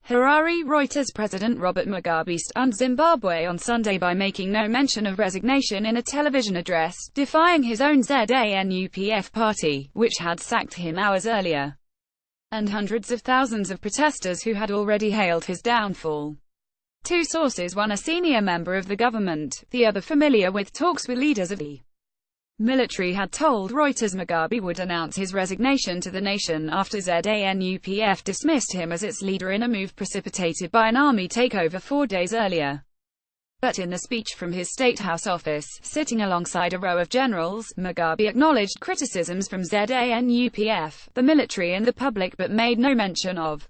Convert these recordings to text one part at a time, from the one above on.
Harare. Reuters. President Robert Mugabe stunned Zimbabwe on Sunday by making no mention of resignation in a television address, defying his own ZANUPF party, which had sacked him hours earlier, and hundreds of thousands of protesters who had already hailed his downfall. Two sources, one a senior member of the government, the other familiar with talks with leaders of the military, had told Reuters Mugabe would announce his resignation to the nation after ZANUPF dismissed him as its leader in a move precipitated by an army takeover 4 days earlier. But in the speech from his State House office, sitting alongside a row of generals, Mugabe acknowledged criticisms from ZANUPF, the military and the public, but made no mention of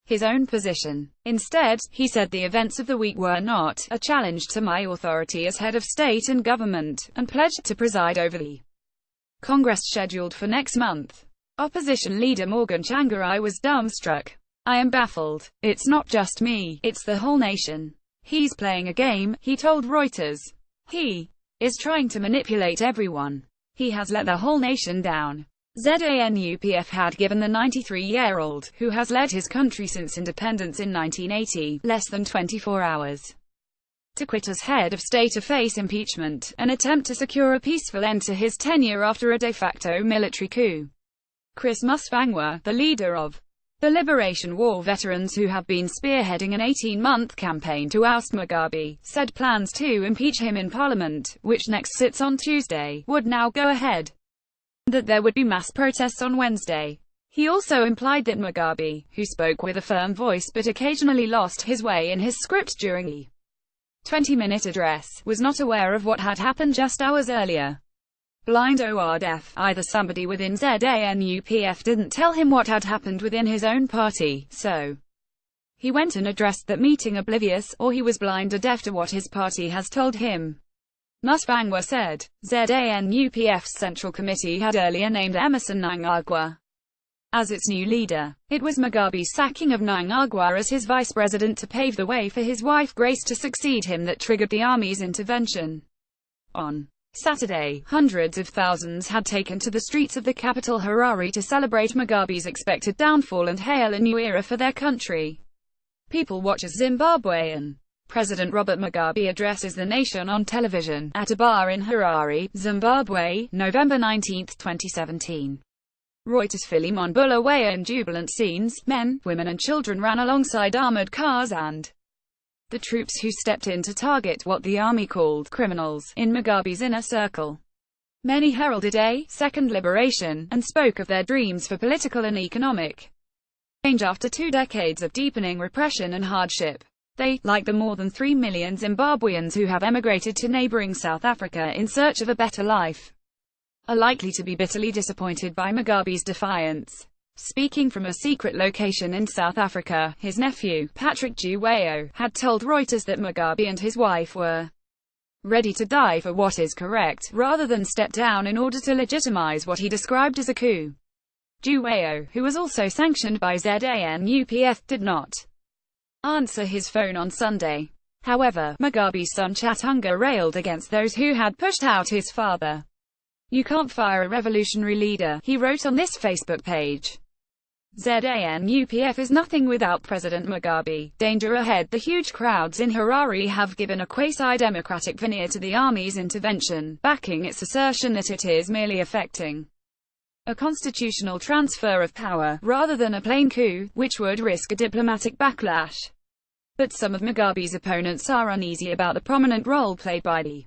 his own position. Instead, he said the events of the week were not a challenge to my authority as head of state and government, and pledged to preside over the Congress scheduled for next month. Opposition leader Morgan Tsvangirai was dumbstruck. "I am baffled. It's not just me, it's the whole nation. He's playing a game," he told Reuters. "He is trying to manipulate everyone. He has let the whole nation down." ZANUPF had given the 93-year-old, who has led his country since independence in 1980, less than 24 hours to quit as head of state to face impeachment, an attempt to secure a peaceful end to his tenure after a de facto military coup. Chris Tsvangirai, the leader of the Liberation War veterans who have been spearheading an 18-month campaign to oust Mugabe, said plans to impeach him in Parliament, which next sits on Tuesday, would now go ahead, that there would be mass protests on Wednesday. He also implied that Mugabe, who spoke with a firm voice but occasionally lost his way in his script during the 20-minute address, was not aware of what had happened just hours earlier. Blind or deaf, either somebody within ZANUPF didn't tell him what had happened within his own party, so he went and addressed that meeting oblivious, or he was blind or deaf to what his party has told him. Tsvangirai said. ZANUPF's Central Committee had earlier named Emmerson Mnangagwa as its new leader. It was Mugabe's sacking of Mnangagwa as his vice president to pave the way for his wife Grace to succeed him that triggered the army's intervention. On Saturday, hundreds of thousands had taken to the streets of the capital Harare to celebrate Mugabe's expected downfall and hail a new era for their country. People watch as Zimbabwean President Robert Mugabe addresses the nation on television, at a bar in Harare, Zimbabwe, November 19, 2017. Reuters. Philemon Bulawayo. In jubilant scenes, men, women and children ran alongside armored cars and the troops who stepped in to target what the army called criminals in Mugabe's inner circle. Many heralded a second liberation, and spoke of their dreams for political and economic change after 2 decades of deepening repression and hardship. They, like the more than 3 million Zimbabweans who have emigrated to neighboring South Africa in search of a better life, are likely to be bitterly disappointed by Mugabe's defiance. Speaking from a secret location in South Africa, his nephew, Patrick Bulawayo, had told Reuters that Mugabe and his wife were ready to die for what is correct, rather than step down in order to legitimize what he described as a coup. Bulawayo, who was also sanctioned by ZANUPF, did not answer his phone on Sunday. However, Mugabe's son Chatunga railed against those who had pushed out his father. "You can't fire a revolutionary leader," he wrote on this Facebook page. ZANUPF is nothing without President Mugabe. Danger ahead. The huge crowds in Harare have given a quasi-democratic veneer to the army's intervention, backing its assertion that it is merely affecting a constitutional transfer of power, rather than a plain coup, which would risk a diplomatic backlash. But some of Mugabe's opponents are uneasy about the prominent role played by the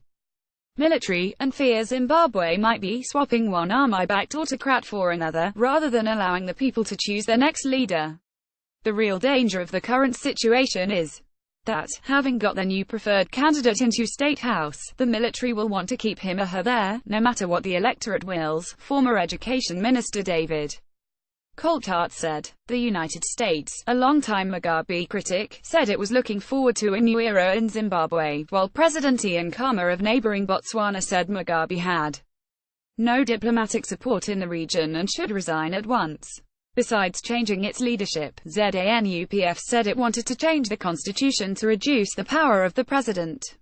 military, and fear Zimbabwe might be swapping one army-backed autocrat for another, rather than allowing the people to choose their next leader. The real danger of the current situation is that, having got their new preferred candidate into State House, the military will want to keep him or her there, no matter what the electorate wills, former Education Minister David Coltart said. The United States, a longtime Mugabe critic, said it was looking forward to a new era in Zimbabwe, while President Ian Khama of neighboring Botswana said Mugabe had no diplomatic support in the region and should resign at once. Besides changing its leadership, ZANUPF said it wanted to change the constitution to reduce the power of the president,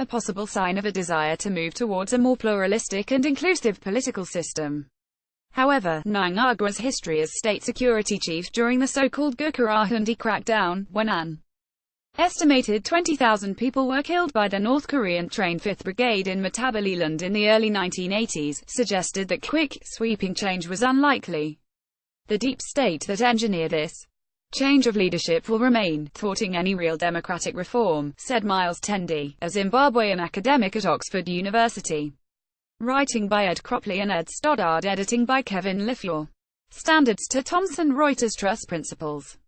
a possible sign of a desire to move towards a more pluralistic and inclusive political system. However, Mnangagwa's history as state security chief during the so-called Gukurahundi crackdown, when an estimated 20,000 people were killed by the North Korean trained 5th Brigade in Matabeleland in the early 1980s, suggested that quick, sweeping change was unlikely. The deep state that engineered this change of leadership will remain, thwarting any real democratic reform, said Miles Tendi, a Zimbabwean academic at Oxford University. Writing by Ed Cropley and Ed Stoddard, editing by Kevin Lefleur. Standards to Thomson Reuters Trust Principles.